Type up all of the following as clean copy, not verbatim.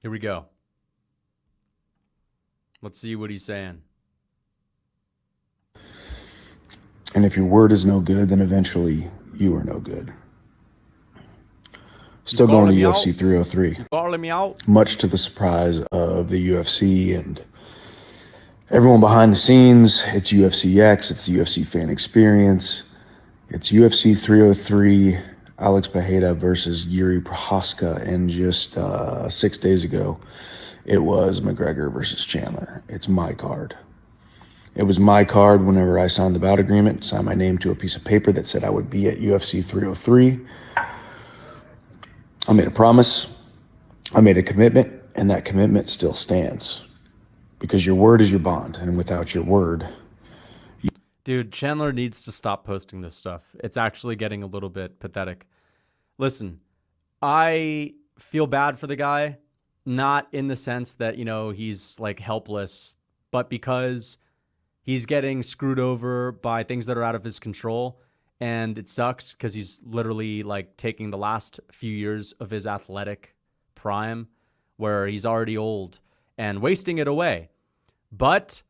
Here we go. Let's see what he's saying. And if your word is no good, then eventually you are no good. Still going to UFC 303. You calling me out? Much to the surprise of the UFC and everyone behind the scenes. It's UFC X, it's the UFC fan experience. It's UFC 303, Alex Pereira versus Yuri Prohaska. And just 6 days ago, it was McGregor versus Chandler. It's my card. It was my card whenever I signed the bout agreement, signed my name to a piece of paper that said I would be at UFC 303. I made a promise, I made a commitment, and that commitment still stands. Because your word is your bond, and without your word... Dude, Chandler needs to stop posting this stuff. It's actually getting a little bit pathetic. Listen, I feel bad for the guy, not in the sense that, he's like helpless, but because he's getting screwed over by things that are out of his control. And it sucks because he's literally like taking the last few years of his athletic prime where he's already old and wasting it away. But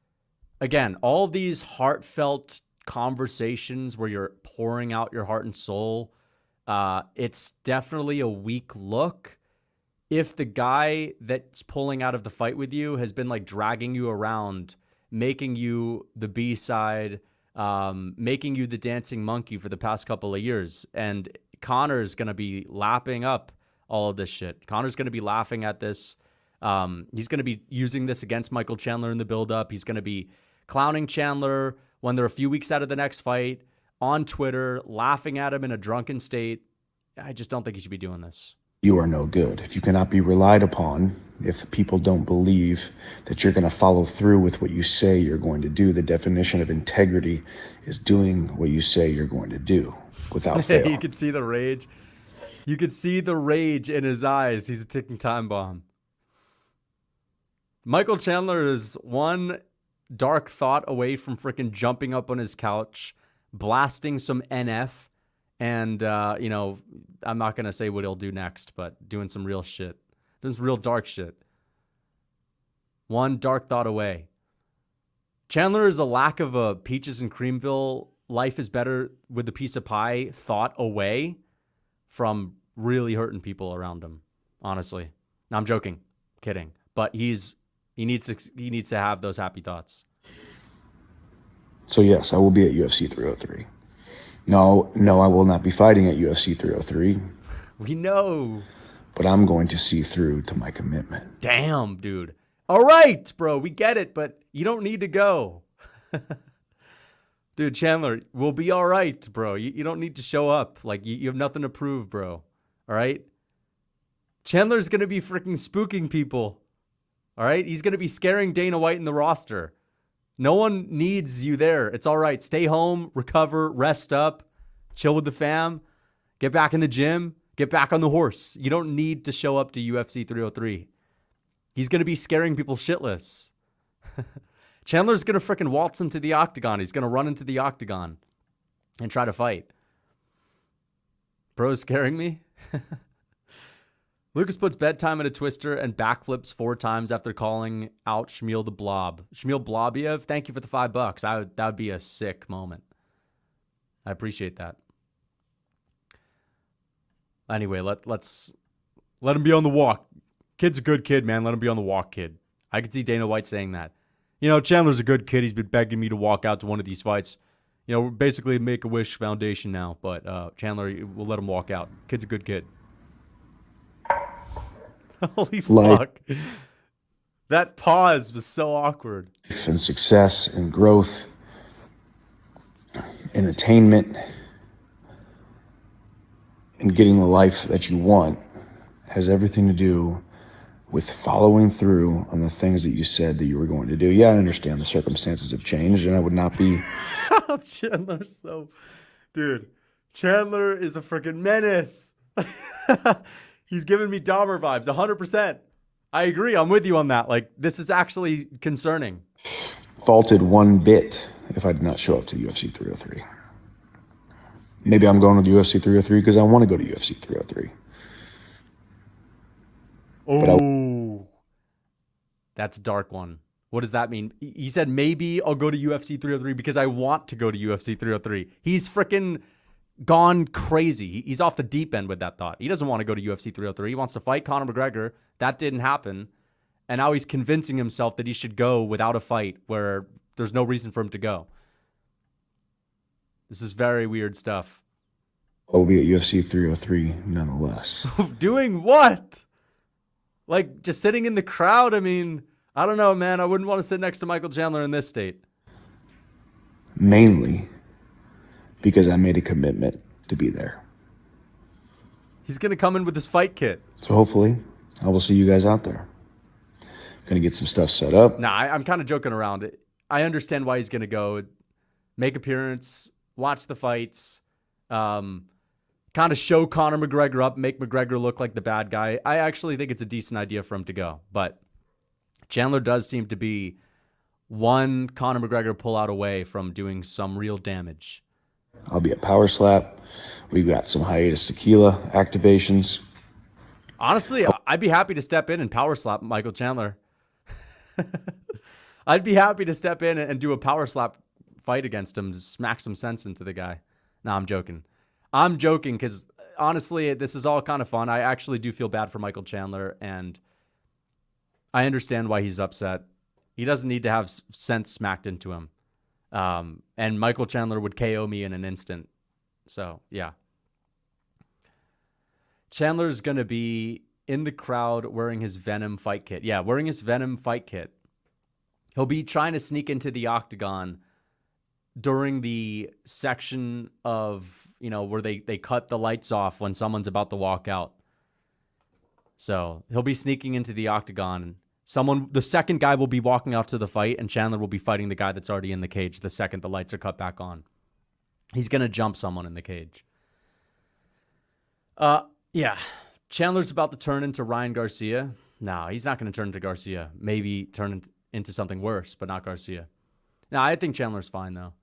again, all these heartfelt conversations where you're pouring out your heart and soul, it's definitely a weak look. If the guy that's pulling out of the fight with you has been like dragging you around, making you the B-side, making you the dancing monkey for the past couple of years, and Conor's going to be lapping up all of this shit. Conor's going to be laughing at this. He's going to be using this against Michael Chandler in the build-up. He's going to be clowning Chandler when they're a few weeks out of the next fight on Twitter, laughing at him in a drunken state. I just don't think he should be doing this. You are no good. If you cannot be relied upon, if people don't believe that you're going to follow through with what you say you're going to do, the definition of integrity is doing what you say you're going to do without fail. You could see the rage. You could see the rage in his eyes. He's a ticking time bomb. Michael Chandler is one dark thought away from freaking jumping up on his couch, blasting some NF, and, I'm not going to say what he'll do next, but doing some real shit. Doing some real dark shit. One dark thought away. Chandler is a lack of a Peaches and Creamville, life is better with a piece of pie thought away from really hurting people around him, honestly. No, I'm joking. Kidding. But he needs to have those happy thoughts. So yes, I will be at UFC 303. No, I will not be fighting at UFC 303. We know. But I'm going to see through to my commitment. Damn, dude. All right, bro, we get it, but you don't need to go. Dude, Chandler, we'll be all right, bro. You don't need to show up. Like, you have nothing to prove, bro. All right? Chandler's going to be freaking spooking people. All right? He's going to be scaring Dana White in the roster. No one needs you there. It's all right. Stay home, recover, rest up, chill with the fam, get back in the gym, get back on the horse. You don't need to show up to UFC 303. He's going to be scaring people shitless. Chandler's going to freaking waltz into the octagon. He's going to run into the octagon and try to fight. Bro's scaring me. Lucas puts bedtime in a twister and backflips 4 times after calling out Shmuel the Blob. Shmuel Blobiev, thank you for the $5. That would be a sick moment. I appreciate that. Anyway, let's let him be on the walk. Kid's a good kid, man. Let him be on the walk, kid. I could see Dana White saying that. Chandler's a good kid. He's been begging me to walk out to one of these fights. We're basically a Make-A-Wish Foundation now, but Chandler, we'll let him walk out. Kid's a good kid. Holy fuck. That pause was so awkward. And success and growth and attainment and getting the life that you want has everything to do with following through on the things that you said that you were going to do. Yeah, I understand the circumstances have changed, and I would not be... Chandler's so... Dude, Chandler is a freaking menace. He's giving me Dahmer vibes, 100%. I agree. I'm with you on that. Like, this is actually concerning. Faulted one bit if I did not show up to UFC 303. Maybe I'm going to the UFC 303 because I want to go to UFC 303. Oh. That's a dark one. What does that mean? He said, maybe I'll go to UFC 303 because I want to go to UFC 303. He's freaking gone crazy. He's off the deep end with that thought. He doesn't want to go to UFC 303. He wants to fight Conor McGregor. That didn't happen. And now he's convincing himself that he should go without a fight where there's no reason for him to go. This is very weird stuff. I'll be at UFC 303 nonetheless. Doing what? Like, just sitting in the crowd? I mean, I don't know, man. I wouldn't want to sit next to Michael Chandler in this state. Mainly because I made a commitment to be there. He's going to come in with his fight kit. So hopefully I will see you guys out there. Gonna get some stuff set up. Nah, I'm kind of joking around. I understand why he's going to go. Make appearance, watch the fights, kind of show Conor McGregor up, make McGregor look like the bad guy. I actually think it's a decent idea for him to go. But Chandler does seem to be one Conor McGregor pullout away from doing some real damage. I'll be at Power Slap. We've got some hiatus tequila activations. Honestly, I'd be happy to step in and power slap Michael Chandler. I'd be happy to step in and do a power slap fight against him to smack some sense into the guy. No, I'm joking. I'm joking because, honestly, this is all kind of fun. I actually do feel bad for Michael Chandler, and I understand why he's upset. He doesn't need to have sense smacked into him. And Michael Chandler would KO me in an instant. So, yeah. Chandler's going to be in the crowd wearing his Venom fight kit. Yeah, wearing his Venom fight kit. He'll be trying to sneak into the octagon during the section of, where they cut the lights off when someone's about to walk out. So he'll be sneaking into the octagon. The second guy will be walking out to the fight, and Chandler will be fighting the guy that's already in the cage the second the lights are cut back on. He's going to jump someone in the cage. Yeah. Chandler's about to turn into Ryan Garcia. No, he's not going to turn into Garcia. Maybe turn into something worse, but not Garcia. No, I think Chandler's fine, though.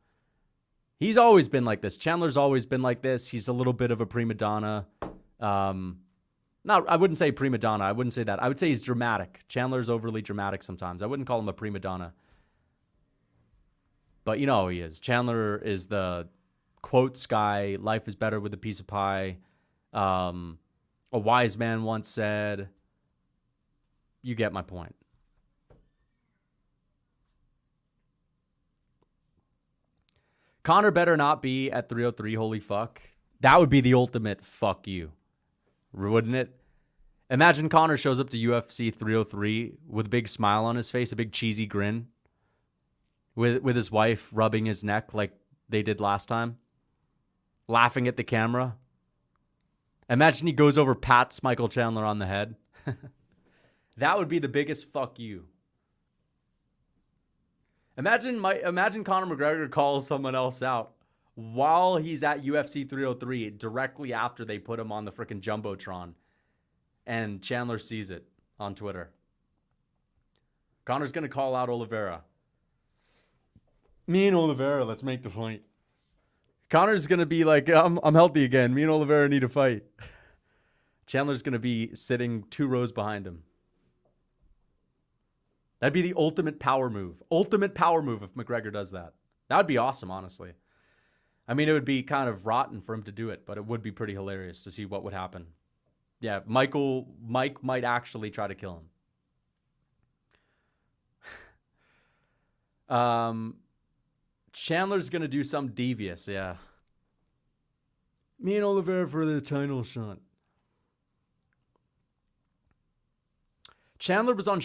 He's always been like this. Chandler's always been like this. He's a little bit of a prima donna. I wouldn't say prima donna. I wouldn't say that. I would say he's dramatic. Chandler's overly dramatic sometimes. I wouldn't call him a prima donna. But you know how he is. Chandler is the quotes guy. Life is better with a piece of pie. A wise man once said, you get my point. Conor better not be at 303. Holy fuck. That would be the ultimate fuck you. Wouldn't it? Imagine Conor shows up to UFC 303 with a big smile on his face, a big cheesy grin, with his wife rubbing his neck like they did last time, laughing at the camera. Imagine he goes over, pats Michael Chandler on the head. That would be the biggest fuck you. Imagine Conor McGregor calls someone else out while he's at UFC 303, directly after they put him on the freaking Jumbotron, and Chandler sees it on Twitter. Conor's going to call out Oliveira. Me and Oliveira, let's make the fight. Conor's going to be like, I'm healthy again. Me and Oliveira need a fight. Chandler's going to be sitting 2 rows behind him. That'd be the ultimate power move. Ultimate power move if McGregor does that. That would be awesome, honestly. I mean, it would be kind of rotten for him to do it, but it would be pretty hilarious to see what would happen. Yeah, Mike might actually try to kill him. Chandler's going to do something devious, yeah. Me and Oliveira for the title shot. Chandler was on